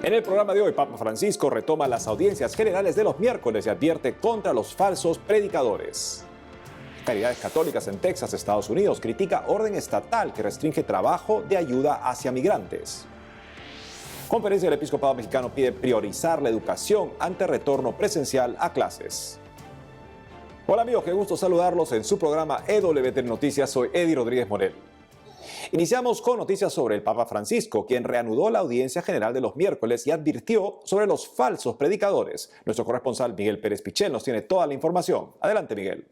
En el programa de hoy, Papa Francisco retoma las audiencias generales de los miércoles y advierte contra los falsos predicadores. Caridades Católicas en Texas, Estados Unidos, critica orden estatal que restringe trabajo de ayuda hacia migrantes. Conferencia del Episcopado Mexicano pide priorizar la educación ante retorno presencial a clases. Hola amigos, qué gusto saludarlos en su programa EWT Noticias. Soy Eddie Rodríguez Morel. Iniciamos con noticias sobre el Papa Francisco, quien reanudó la audiencia general de los miércoles y advirtió sobre los falsos predicadores. Nuestro corresponsal Miguel Pérez Pichel nos tiene toda la información. Adelante, Miguel.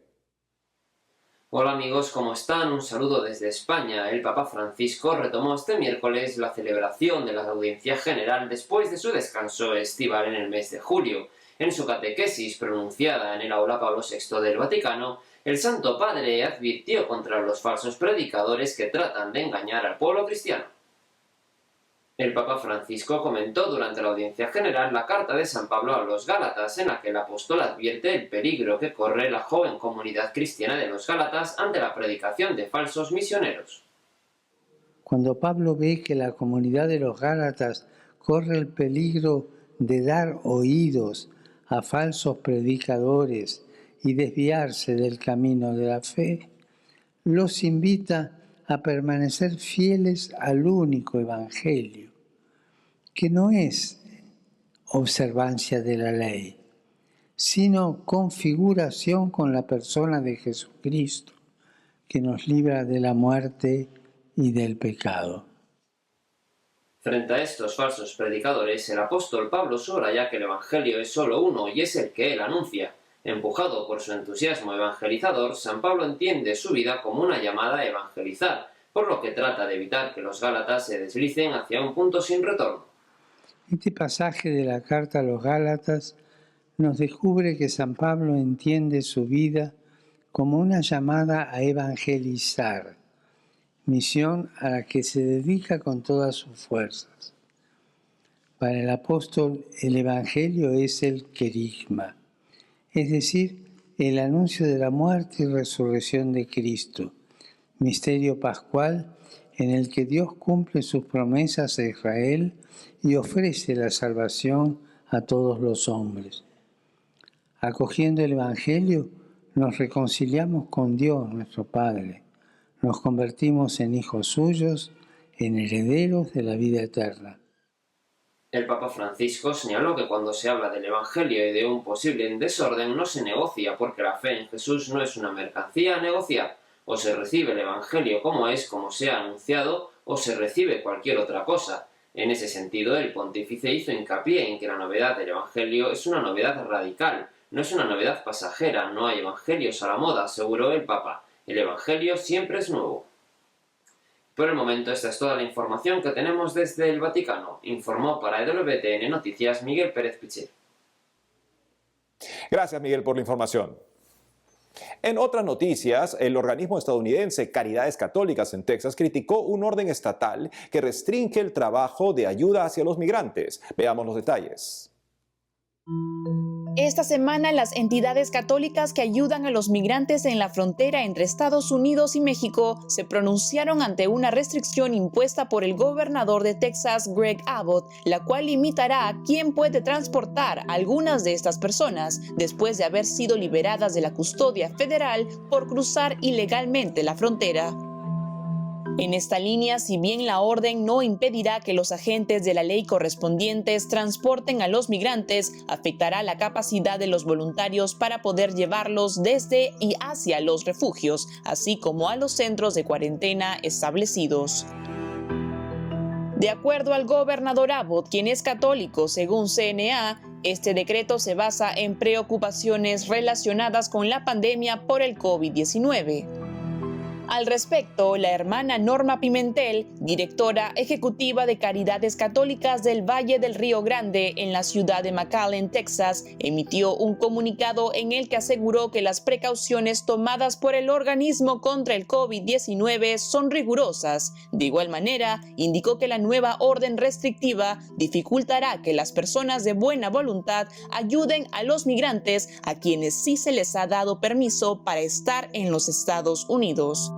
Hola amigos, ¿cómo están? Un saludo desde España. El Papa Francisco retomó este miércoles la celebración de la audiencia general después de su descanso estival en el mes de julio. En su catequesis pronunciada en el Aula Pablo VI del Vaticano, el Santo Padre advirtió contra los falsos predicadores que tratan de engañar al pueblo cristiano. El Papa Francisco comentó durante la audiencia general la carta de San Pablo a los Gálatas, en la que el apóstol advierte el peligro que corre la joven comunidad cristiana de los Gálatas ante la predicación de falsos misioneros. Cuando Pablo ve que la comunidad de los Gálatas corre el peligro de dar oídos a falsos predicadores y desviarse del camino de la fe, los invita a permanecer fieles al único evangelio, que no es observancia de la ley, sino configuración con la persona de Jesucristo, que nos libra de la muerte y del pecado. Frente a estos falsos predicadores, el apóstol Pablo subraya que el evangelio es solo uno y es el que él anuncia. Empujado por su entusiasmo evangelizador, San Pablo entiende su vida como una llamada a evangelizar, por lo que trata de evitar que los Gálatas se deslicen hacia un punto sin retorno. Este pasaje de la carta a los Gálatas nos descubre que San Pablo entiende su vida como una llamada a evangelizar, misión a la que se dedica con todas sus fuerzas. Para el apóstol, el evangelio es el querigma, es decir, el anuncio de la muerte y resurrección de Cristo, misterio pascual en el que Dios cumple sus promesas a Israel y ofrece la salvación a todos los hombres. Acogiendo el evangelio, nos reconciliamos con Dios, nuestro Padre. Nos convertimos en hijos suyos, en herederos de la vida eterna. El Papa Francisco señaló que cuando se habla del Evangelio y de un posible desorden no se negocia, porque la fe en Jesús no es una mercancía a negociar. O se recibe el Evangelio como es, como se ha anunciado, o se recibe cualquier otra cosa. En ese sentido, el pontífice hizo hincapié en que la novedad del Evangelio es una novedad radical, no es una novedad pasajera, no hay evangelios a la moda, aseguró el Papa. El Evangelio siempre es nuevo. Por el momento, esta es toda la información que tenemos desde el Vaticano. Informó para EWTN Noticias Miguel Pérez Pichel. Gracias, Miguel, por la información. En otras noticias, el organismo estadounidense Caridades Católicas en Texas criticó un orden estatal que restringe el trabajo de ayuda hacia los migrantes. Veamos los detalles. Esta semana, las entidades católicas que ayudan a los migrantes en la frontera entre Estados Unidos y México se pronunciaron ante una restricción impuesta por el gobernador de Texas, Greg Abbott, la cual limitará a quién puede transportar a algunas de estas personas después de haber sido liberadas de la custodia federal por cruzar ilegalmente la frontera. En esta línea, si bien la orden no impedirá que los agentes de la ley correspondientes transporten a los migrantes, afectará la capacidad de los voluntarios para poder llevarlos desde y hacia los refugios, así como a los centros de cuarentena establecidos. De acuerdo al gobernador Abbott, quien es católico según CNA, este decreto se basa en preocupaciones relacionadas con la pandemia por el COVID-19. Al respecto, la hermana Norma Pimentel, directora ejecutiva de Caridades Católicas del Valle del Río Grande en la ciudad de McAllen, Texas, emitió un comunicado en el que aseguró que las precauciones tomadas por el organismo contra el COVID-19 son rigurosas. De igual manera, indicó que la nueva orden restrictiva dificultará que las personas de buena voluntad ayuden a los migrantes a quienes sí se les ha dado permiso para estar en los Estados Unidos.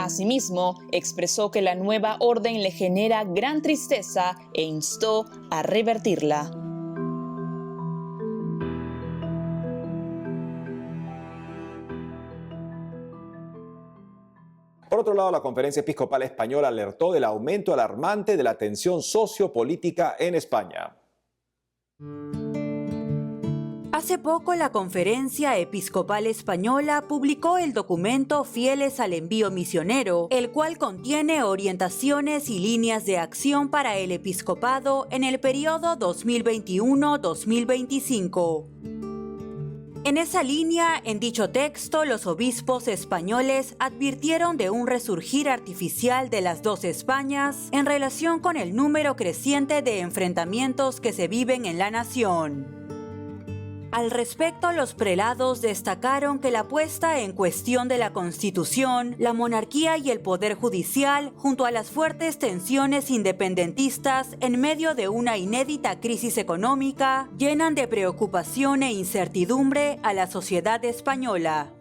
Asimismo, expresó que la nueva orden le genera gran tristeza e instó a revertirla. Por otro lado, la Conferencia Episcopal Española alertó del aumento alarmante de la tensión sociopolítica en España. Hace poco, la Conferencia Episcopal Española publicó el documento Fieles al Envío Misionero, el cual contiene orientaciones y líneas de acción para el episcopado en el periodo 2021-2025. En esa línea, en dicho texto, los obispos españoles advirtieron de un resurgir artificial de las dos Españas en relación con el número creciente de enfrentamientos que se viven en la nación. Al respecto, los prelados destacaron que la puesta en cuestión de la Constitución, la monarquía y el Poder Judicial, junto a las fuertes tensiones independentistas en medio de una inédita crisis económica, llenan de preocupación e incertidumbre a la sociedad española.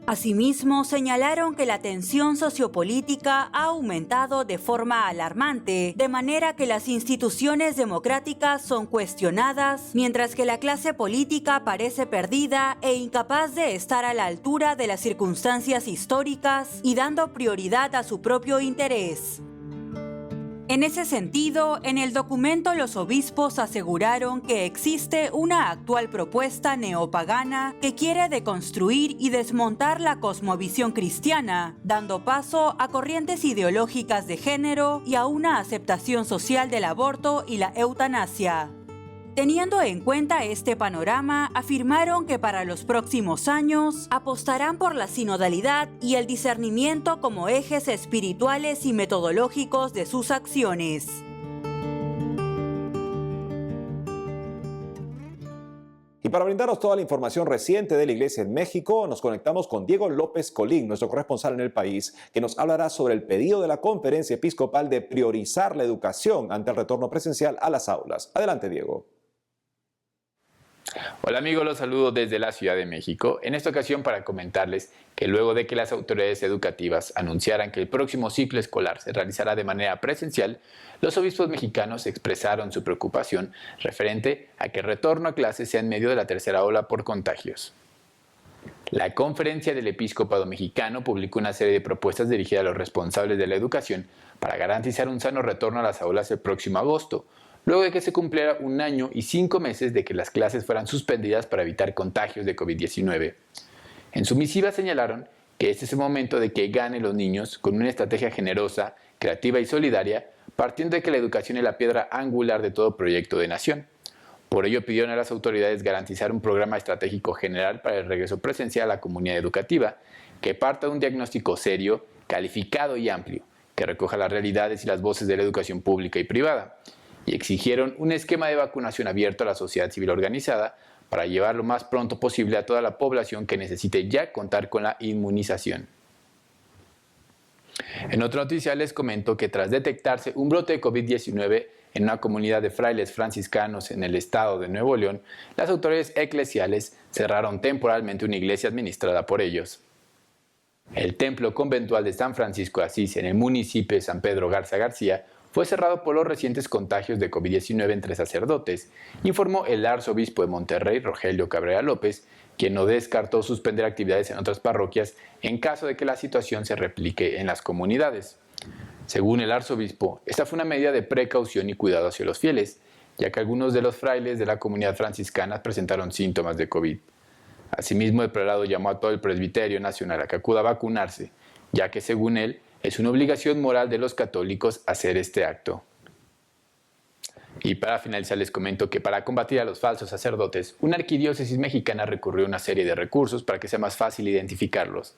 Asimismo, señalaron que la tensión sociopolítica ha aumentado de forma alarmante, de manera que las instituciones democráticas son cuestionadas, mientras que la clase política parece perdida e incapaz de estar a la altura de las circunstancias históricas y dando prioridad a su propio interés. En ese sentido, en el documento los obispos aseguraron que existe una actual propuesta neopagana que quiere deconstruir y desmontar la cosmovisión cristiana, dando paso a corrientes ideológicas de género y a una aceptación social del aborto y la eutanasia. Teniendo en cuenta este panorama, afirmaron que para los próximos años apostarán por la sinodalidad y el discernimiento como ejes espirituales y metodológicos de sus acciones. Y para brindarnos toda la información reciente de la Iglesia en México, nos conectamos con Diego López Colín, nuestro corresponsal en el país, que nos hablará sobre el pedido de la Conferencia Episcopal de priorizar la educación ante el retorno presencial a las aulas. Adelante, Diego. Hola amigos, los saludo desde la Ciudad de México, en esta ocasión para comentarles que luego de que las autoridades educativas anunciaran que el próximo ciclo escolar se realizará de manera presencial, los obispos mexicanos expresaron su preocupación referente a que el retorno a clases sea en medio de la tercera ola por contagios. La Conferencia del Episcopado Mexicano publicó una serie de propuestas dirigidas a los responsables de la educación para garantizar un sano retorno a las aulas el próximo agosto, luego de que se cumpliera 1 año y 5 meses de que las clases fueran suspendidas para evitar contagios de COVID-19. En su misiva señalaron que este es el momento de que ganen los niños con una estrategia generosa, creativa y solidaria, partiendo de que la educación es la piedra angular de todo proyecto de nación. Por ello pidieron a las autoridades garantizar un programa estratégico general para el regreso presencial a la comunidad educativa, que parta de un diagnóstico serio, calificado y amplio, que recoja las realidades y las voces de la educación pública y privada, y exigieron un esquema de vacunación abierto a la sociedad civil organizada para llevar lo más pronto posible a toda la población que necesite ya contar con la inmunización. En otra noticia les comento que tras detectarse un brote de COVID-19 en una comunidad de frailes franciscanos en el estado de Nuevo León, las autoridades eclesiales cerraron temporalmente una iglesia administrada por ellos. El templo conventual de San Francisco de Asís en el municipio de San Pedro Garza García fue cerrado por los recientes contagios de COVID-19 entre sacerdotes, informó el arzobispo de Monterrey, Rogelio Cabrera López, quien no descartó suspender actividades en otras parroquias en caso de que la situación se replique en las comunidades. Según el arzobispo, esta fue una medida de precaución y cuidado hacia los fieles, ya que algunos de los frailes de la comunidad franciscana presentaron síntomas de COVID. Asimismo, el prelado llamó a todo el presbiterio nacional a que acuda a vacunarse, ya que según él, es una obligación moral de los católicos hacer este acto. Y para finalizar les comento que para combatir a los falsos sacerdotes, una arquidiócesis mexicana recurrió a una serie de recursos para que sea más fácil identificarlos.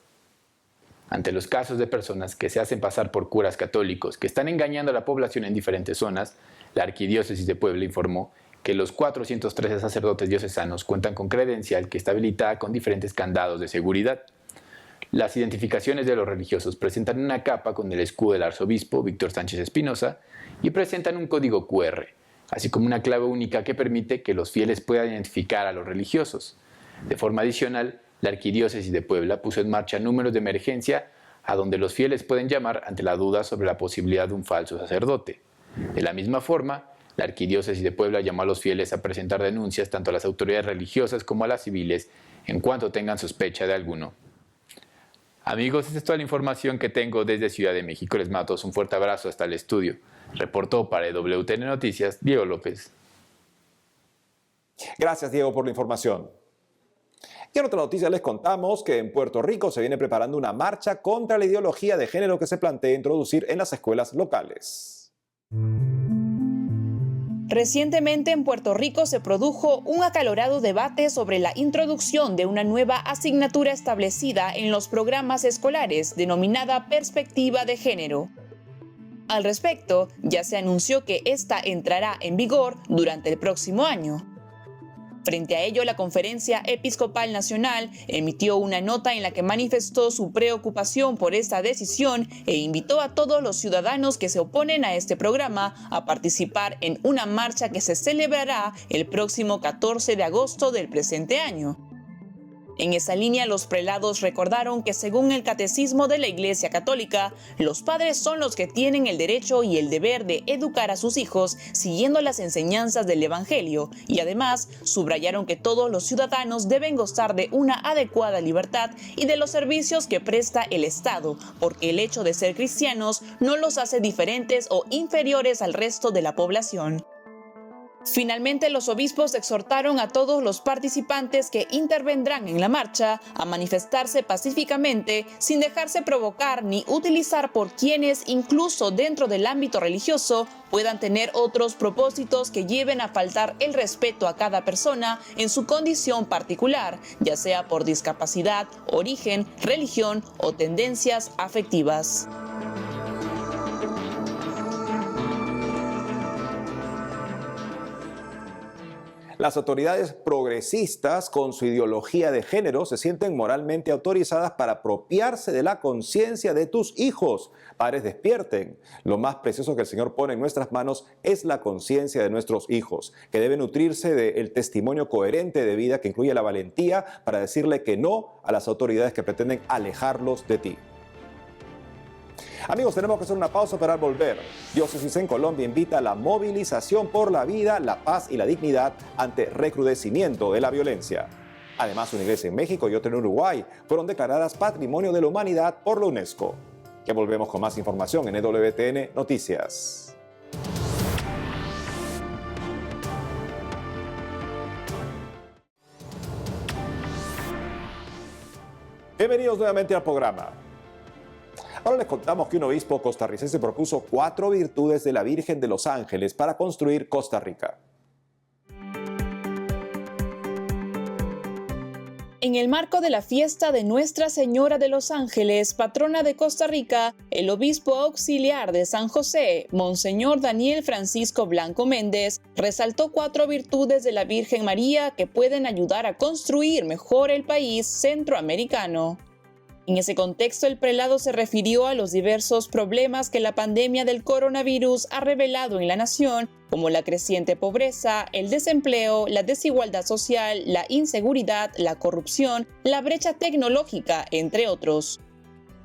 Ante los casos de personas que se hacen pasar por curas católicos que están engañando a la población en diferentes zonas, la arquidiócesis de Puebla informó que los 413 sacerdotes diocesanos cuentan con credencial que está habilitada con diferentes candados de seguridad. Las identificaciones de los religiosos presentan una capa con el escudo del arzobispo Víctor Sánchez Espinosa y presentan un código QR, así como una clave única que permite que los fieles puedan identificar a los religiosos. De forma adicional, la Arquidiócesis de Puebla puso en marcha números de emergencia a donde los fieles pueden llamar ante la duda sobre la posibilidad de un falso sacerdote. De la misma forma, la Arquidiócesis de Puebla llamó a los fieles a presentar denuncias tanto a las autoridades religiosas como a las civiles en cuanto tengan sospecha de alguno. Amigos, esta es toda la información que tengo desde Ciudad de México. Les mando un fuerte abrazo hasta el estudio. Reportó para WTN Noticias, Diego López. Gracias, Diego, por la información. Y en otra noticia les contamos que en Puerto Rico se viene preparando una marcha contra la ideología de género que se plantea introducir en las escuelas locales. Recientemente en Puerto Rico se produjo un acalorado debate sobre la introducción de una nueva asignatura establecida en los programas escolares denominada Perspectiva de Género. Al respecto, ya se anunció que esta entrará en vigor durante el próximo año. Frente a ello, la Conferencia Episcopal Nacional emitió una nota en la que manifestó su preocupación por esta decisión e invitó a todos los ciudadanos que se oponen a este programa a participar en una marcha que se celebrará el próximo 14 de agosto del presente año. En esa línea, los prelados recordaron que según el Catecismo de la Iglesia Católica, los padres son los que tienen el derecho y el deber de educar a sus hijos siguiendo las enseñanzas del Evangelio y además subrayaron que todos los ciudadanos deben gozar de una adecuada libertad y de los servicios que presta el Estado, porque el hecho de ser cristianos no los hace diferentes o inferiores al resto de la población. Finalmente, los obispos exhortaron a todos los participantes que intervendrán en la marcha a manifestarse pacíficamente sin dejarse provocar ni utilizar por quienes, incluso dentro del ámbito religioso, puedan tener otros propósitos que lleven a faltar el respeto a cada persona en su condición particular, ya sea por discapacidad, origen, religión o tendencias afectivas. Las autoridades progresistas, con su ideología de género, se sienten moralmente autorizadas para apropiarse de la conciencia de tus hijos. Padres, despierten. Lo más precioso que el Señor pone en nuestras manos es la conciencia de nuestros hijos, que debe nutrirse del testimonio coherente de vida que incluye la valentía para decirle que no a las autoridades que pretenden alejarlos de ti. Amigos, tenemos que hacer una pausa para volver. Diócesis en Colombia invita a la movilización por la vida, la paz y la dignidad ante recrudecimiento de la violencia. Además, una iglesia en México y otra en Uruguay fueron declaradas Patrimonio de la Humanidad por la UNESCO. Ya volvemos con más información en EWTN Noticias. Bienvenidos nuevamente al programa. Ahora les contamos que un obispo costarricense propuso 4 virtudes de la Virgen de los Ángeles para construir Costa Rica. En el marco de la fiesta de Nuestra Señora de los Ángeles, patrona de Costa Rica, el obispo auxiliar de San José, Monseñor Daniel Francisco Blanco Méndez, resaltó 4 virtudes de la Virgen María que pueden ayudar a construir mejor el país centroamericano. En ese contexto, el prelado se refirió a los diversos problemas que la pandemia del coronavirus ha revelado en la nación, como la creciente pobreza, el desempleo, la desigualdad social, la inseguridad, la corrupción, la brecha tecnológica, entre otros.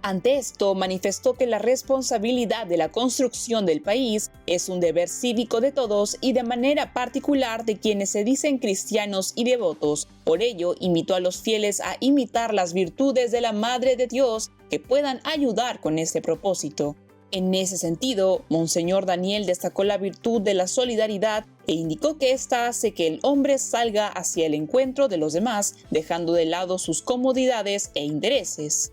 Ante esto, manifestó que la responsabilidad de la construcción del país es un deber cívico de todos y de manera particular de quienes se dicen cristianos y devotos. Por ello, invitó a los fieles a imitar las virtudes de la Madre de Dios que puedan ayudar con este propósito. En ese sentido, Monseñor Daniel destacó la virtud de la solidaridad e indicó que ésta hace que el hombre salga hacia el encuentro de los demás, dejando de lado sus comodidades e intereses.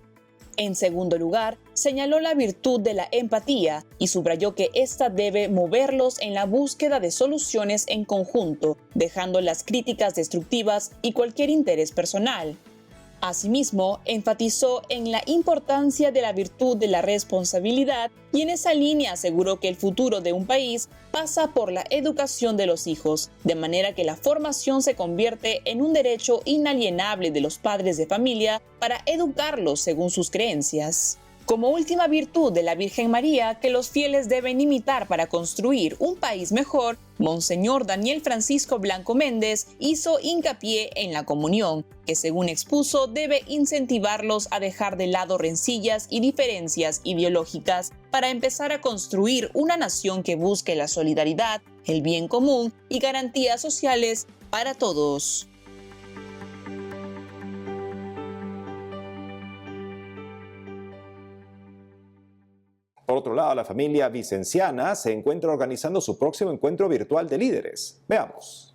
En segundo lugar, señaló la virtud de la empatía y subrayó que ésta debe moverlos en la búsqueda de soluciones en conjunto, dejando las críticas destructivas y cualquier interés personal. Asimismo, enfatizó en la importancia de la virtud de la responsabilidad y en esa línea aseguró que el futuro de un país pasa por la educación de los hijos, de manera que la formación se convierte en un derecho inalienable de los padres de familia para educarlos según sus creencias. Como última virtud de la Virgen María que los fieles deben imitar para construir un país mejor, Monseñor Daniel Francisco Blanco Méndez hizo hincapié en la comunión, que según expuso debe incentivarlos a dejar de lado rencillas y diferencias ideológicas para empezar a construir una nación que busque la solidaridad, el bien común y garantías sociales para todos. Por otro lado, la familia vicenciana se encuentra organizando su próximo encuentro virtual de líderes. Veamos.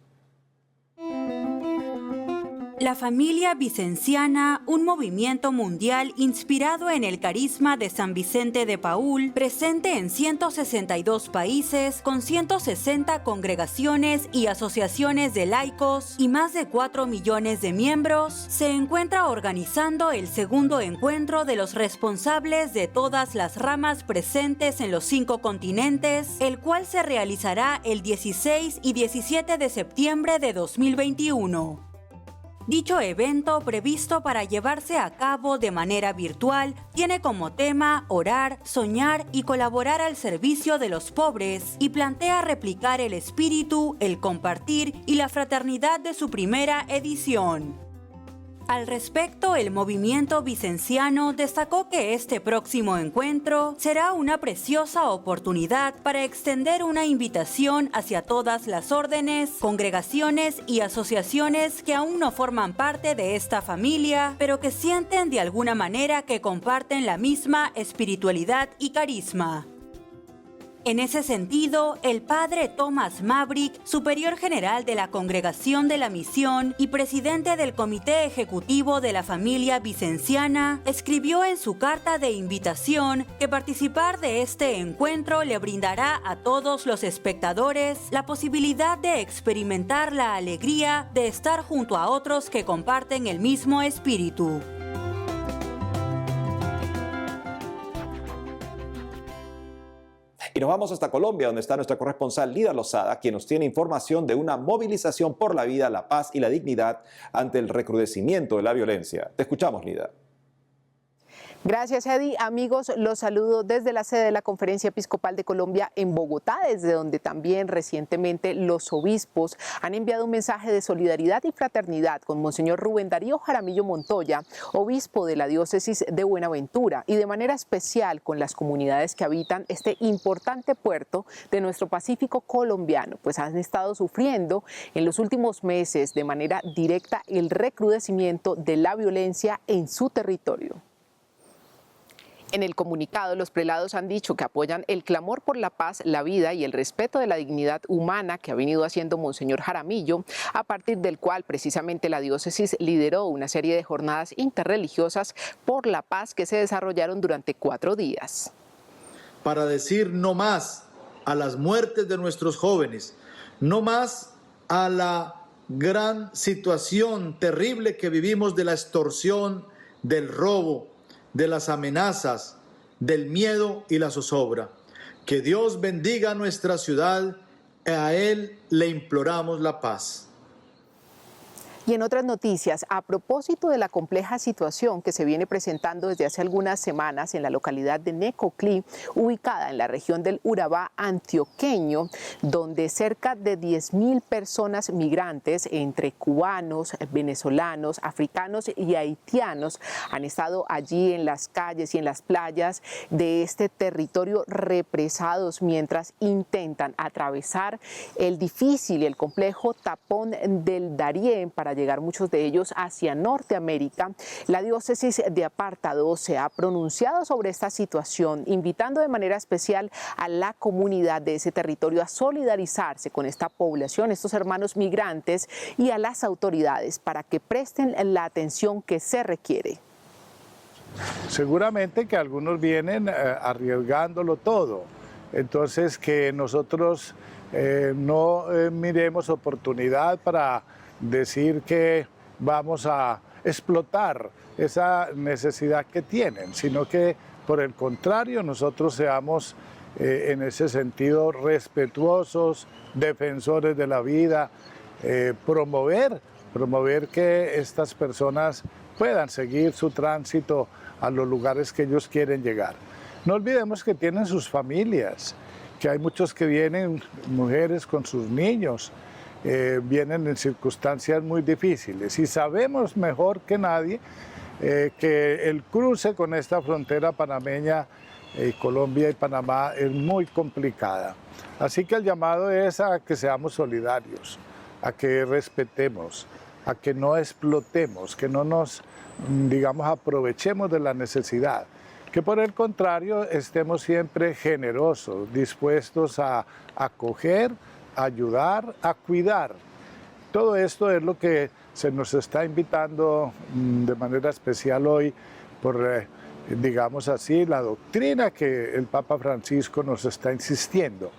La familia vicenciana, un movimiento mundial inspirado en el carisma de San Vicente de Paúl, presente en 162 países, con 160 congregaciones y asociaciones de laicos y más de 4 millones de miembros, se encuentra organizando el segundo encuentro de los responsables de todas las ramas presentes en los 5 continentes, el cual se realizará el 16 y 17 de septiembre de 2021. Dicho evento, previsto para llevarse a cabo de manera virtual, tiene como tema orar, soñar y colaborar al servicio de los pobres, y plantea replicar el espíritu, el compartir y la fraternidad de su primera edición. Al respecto, el movimiento vicenciano destacó que este próximo encuentro será una preciosa oportunidad para extender una invitación hacia todas las órdenes, congregaciones y asociaciones que aún no forman parte de esta familia, pero que sienten de alguna manera que comparten la misma espiritualidad y carisma. En ese sentido, el padre Thomas Maverick, superior general de la Congregación de la Misión y presidente del Comité Ejecutivo de la Familia Vicenciana, escribió en su carta de invitación que participar de este encuentro le brindará a todos los espectadores la posibilidad de experimentar la alegría de estar junto a otros que comparten el mismo espíritu. Y nos vamos hasta Colombia, donde está nuestra corresponsal Lida Lozada, quien nos tiene información de una movilización por la vida, la paz y la dignidad ante el recrudecimiento de la violencia. Te escuchamos, Lida. Gracias, Eddie. Amigos, los saludo desde la sede de la Conferencia Episcopal de Colombia en Bogotá, desde donde también recientemente los obispos han enviado un mensaje de solidaridad y fraternidad con Monseñor Rubén Darío Jaramillo Montoya, obispo de la diócesis de Buenaventura, y de manera especial con las comunidades que habitan este importante puerto de nuestro Pacífico colombiano, pues han estado sufriendo en los últimos meses de manera directa el recrudecimiento de la violencia en su territorio. En el comunicado, los prelados han dicho que apoyan el clamor por la paz, la vida y el respeto de la dignidad humana que ha venido haciendo Monseñor Jaramillo, a partir del cual precisamente la diócesis lideró una serie de jornadas interreligiosas por la paz que se desarrollaron durante 4 días. Para decir no más a las muertes de nuestros jóvenes, no más a la gran situación terrible que vivimos de la extorsión, del robo, de las amenazas, del miedo y la zozobra. Que Dios bendiga nuestra ciudad, a Él le imploramos la paz. Y en otras noticias, a propósito de la compleja situación que se viene presentando desde hace algunas semanas en la localidad de Necoclí, ubicada en la región del Urabá antioqueño, donde cerca de 10.000 personas migrantes, entre cubanos, venezolanos, africanos y haitianos, han estado allí en las calles y en las playas de este territorio represados mientras intentan atravesar el difícil y el complejo tapón del Darién para llegar muchos de ellos hacia Norteamérica. La diócesis de Apartado se ha pronunciado sobre esta situación, invitando de manera especial a la comunidad de ese territorio a solidarizarse con esta población, estos hermanos migrantes, y a las autoridades para que presten la atención que se requiere. Seguramente que algunos vienen arriesgándolo todo, entonces que nosotros no miremos oportunidad para decir que vamos a explotar esa necesidad que tienen, sino que por el contrario nosotros seamos en ese sentido respetuosos, defensores de la vida, promover promover que estas personas puedan seguir su tránsito a los lugares que ellos quieren llegar. No olvidemos que tienen sus familias, que hay muchos que vienen, mujeres con sus niños, vienen en circunstancias muy difíciles y sabemos mejor que nadie que el cruce con esta frontera panameña, Colombia y Panamá, es muy complicada. Así que el llamado es a que seamos solidarios, a que respetemos, a que no explotemos, que no nos, digamos, aprovechemos de la necesidad, que por el contrario estemos siempre generosos, dispuestos a acoger, a ayudar, a cuidar. Todo esto es lo que se nos está invitando de manera especial hoy por, digamos así, la doctrina que el Papa Francisco nos está insistiendo.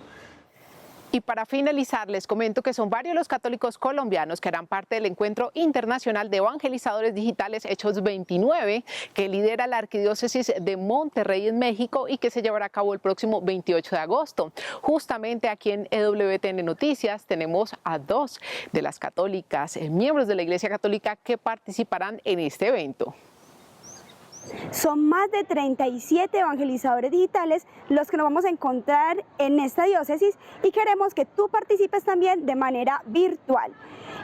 Y para finalizar, les comento que son varios los católicos colombianos que harán parte del Encuentro Internacional de Evangelizadores Digitales Hechos 29, que lidera la Arquidiócesis de Monterrey en México y que se llevará a cabo el próximo 28 de agosto. Justamente aquí en EWTN Noticias tenemos a dos de las católicas, miembros de la Iglesia Católica, que participarán en este evento. Son más de 37 evangelizadores digitales los que nos vamos a encontrar en esta diócesis y queremos que tú participes también de manera virtual.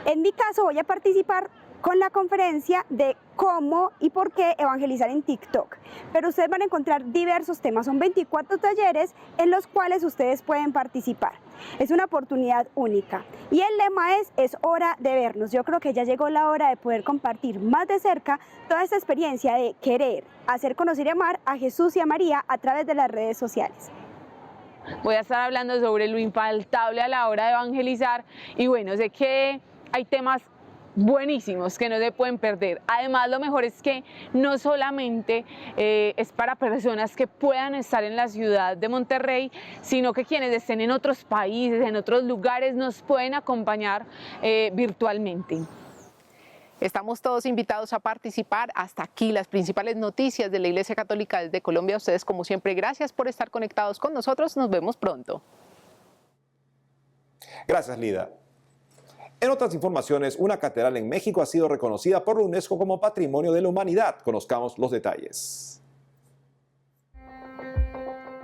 En mi caso voy a participar con la conferencia de cómo y por qué evangelizar en TikTok. Pero ustedes van a encontrar diversos temas, son 24 talleres en los cuales ustedes pueden participar. Es una oportunidad única y el lema es hora de vernos. Yo creo que ya llegó la hora de poder compartir más de cerca toda esta experiencia de querer, hacer conocer y amar a Jesús y a María a través de las redes sociales. Voy a estar hablando sobre lo infaltable a la hora de evangelizar y bueno, sé que hay temas buenísimos que no se pueden perder. Además, lo mejor es que no solamente es para personas que puedan estar en la ciudad de Monterrey, sino que quienes estén en otros países, en otros lugares, nos pueden acompañar virtualmente. Estamos todos invitados a participar. Hasta aquí las principales noticias de la Iglesia Católica desde Colombia. Ustedes, como siempre, gracias por estar conectados con nosotros. Nos vemos pronto. Gracias, Lida. En otras informaciones, una catedral en México ha sido reconocida por la UNESCO como Patrimonio de la Humanidad. Conozcamos los detalles.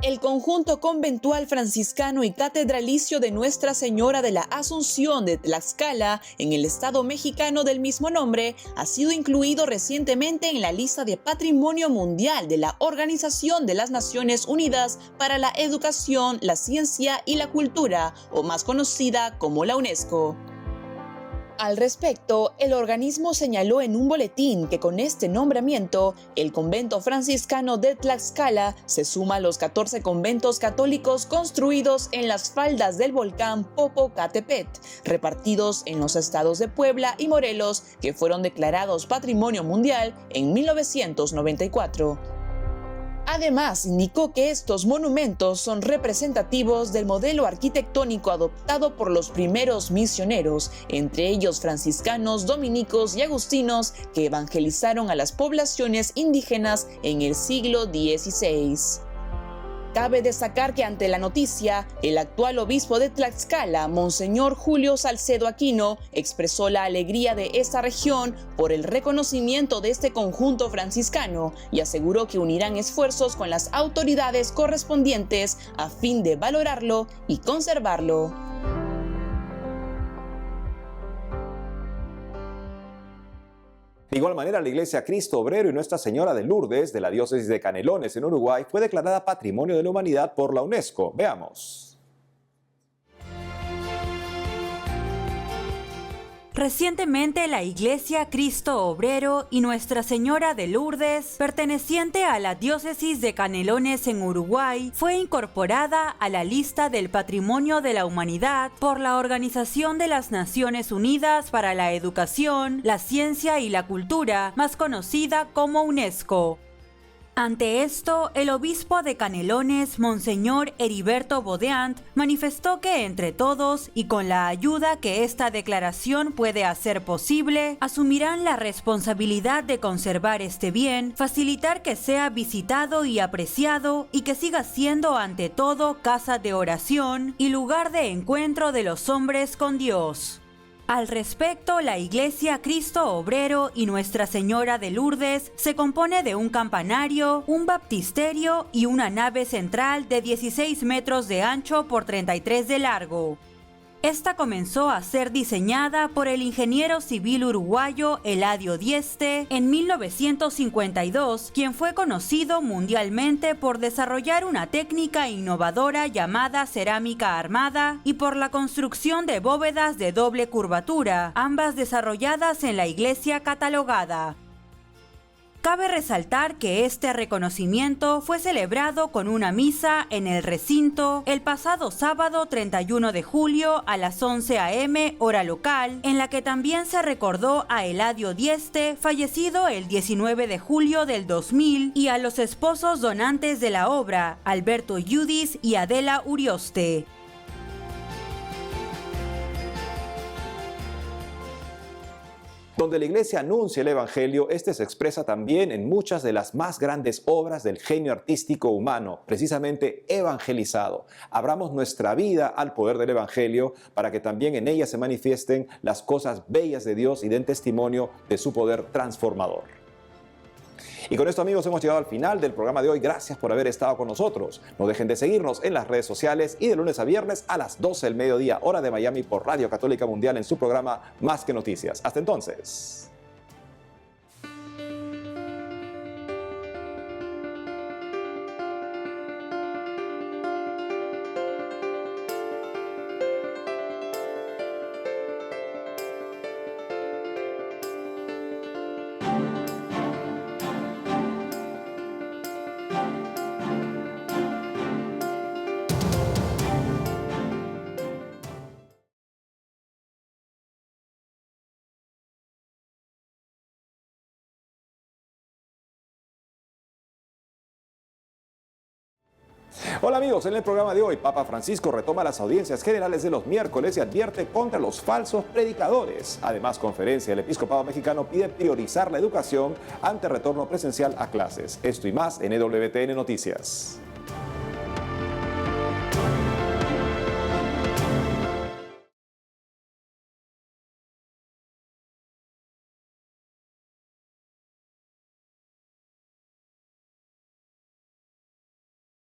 El conjunto conventual franciscano y catedralicio de Nuestra Señora de la Asunción de Tlaxcala, en el estado mexicano del mismo nombre, ha sido incluido recientemente en la lista de Patrimonio Mundial de la Organización de las Naciones Unidas para la Educación, la Ciencia y la Cultura, o más conocida como la UNESCO. Al respecto, el organismo señaló en un boletín que con este nombramiento, el convento franciscano de Tlaxcala se suma a los 14 conventos católicos construidos en las faldas del volcán Popocatépetl, repartidos en los estados de Puebla y Morelos, que fueron declarados Patrimonio Mundial en 1994. Además, indicó que estos monumentos son representativos del modelo arquitectónico adoptado por los primeros misioneros, entre ellos franciscanos, dominicos y agustinos, que evangelizaron a las poblaciones indígenas en el siglo XVI. Cabe destacar que ante la noticia, el actual obispo de Tlaxcala, Monseñor Julio Salcedo Aquino, expresó la alegría de esta región por el reconocimiento de este conjunto franciscano y aseguró que unirán esfuerzos con las autoridades correspondientes a fin de valorarlo y conservarlo. De igual manera, la Iglesia Cristo Obrero y Nuestra Señora de Lourdes, de la diócesis de Canelones, en Uruguay, fue declarada Patrimonio de la Humanidad por la UNESCO. Veamos. Recientemente, la Iglesia Cristo Obrero y Nuestra Señora de Lourdes, perteneciente a la diócesis de Canelones en Uruguay, fue incorporada a la lista del Patrimonio de la Humanidad por la Organización de las Naciones Unidas para la Educación, la Ciencia y la Cultura, más conocida como UNESCO. Ante esto, el obispo de Canelones, Monseñor Heriberto Bodeant, manifestó que entre todos y con la ayuda que esta declaración puede hacer posible, asumirán la responsabilidad de conservar este bien, facilitar que sea visitado y apreciado y que siga siendo ante todo casa de oración y lugar de encuentro de los hombres con Dios. Al respecto, la Iglesia Cristo Obrero y Nuestra Señora de Lourdes se compone de un campanario, un baptisterio y una nave central de 16 metros de ancho por 33 de largo. Esta comenzó a ser diseñada por el ingeniero civil uruguayo Eladio Dieste en 1952, quien fue conocido mundialmente por desarrollar una técnica innovadora llamada cerámica armada y por la construcción de bóvedas de doble curvatura, ambas desarrolladas en la iglesia catalogada. Cabe resaltar que este reconocimiento fue celebrado con una misa en el recinto el pasado sábado 31 de julio a las 11 a.m. hora local, en la que también se recordó a Eladio Dieste, fallecido el 19 de julio del 2000, y a los esposos donantes de la obra, Alberto Yudis y Adela Urioste. Donde la iglesia anuncia el evangelio, este se expresa también en muchas de las más grandes obras del genio artístico humano, precisamente evangelizado. Abramos nuestra vida al poder del evangelio para que también en ella se manifiesten las cosas bellas de Dios y den testimonio de su poder transformador. Y con esto, amigos, hemos llegado al final del programa de hoy. Gracias por haber estado con nosotros. No dejen de seguirnos en las redes sociales y de lunes a viernes a las 12 del mediodía, hora de Miami, por Radio Católica Mundial en su programa Más que Noticias. Hasta entonces. Hola amigos, en el programa de hoy, Papa Francisco retoma las audiencias generales de los miércoles y advierte contra los falsos predicadores. Además, conferencia del Episcopado Mexicano pide priorizar la educación ante retorno presencial a clases. Esto y más en EWTN Noticias.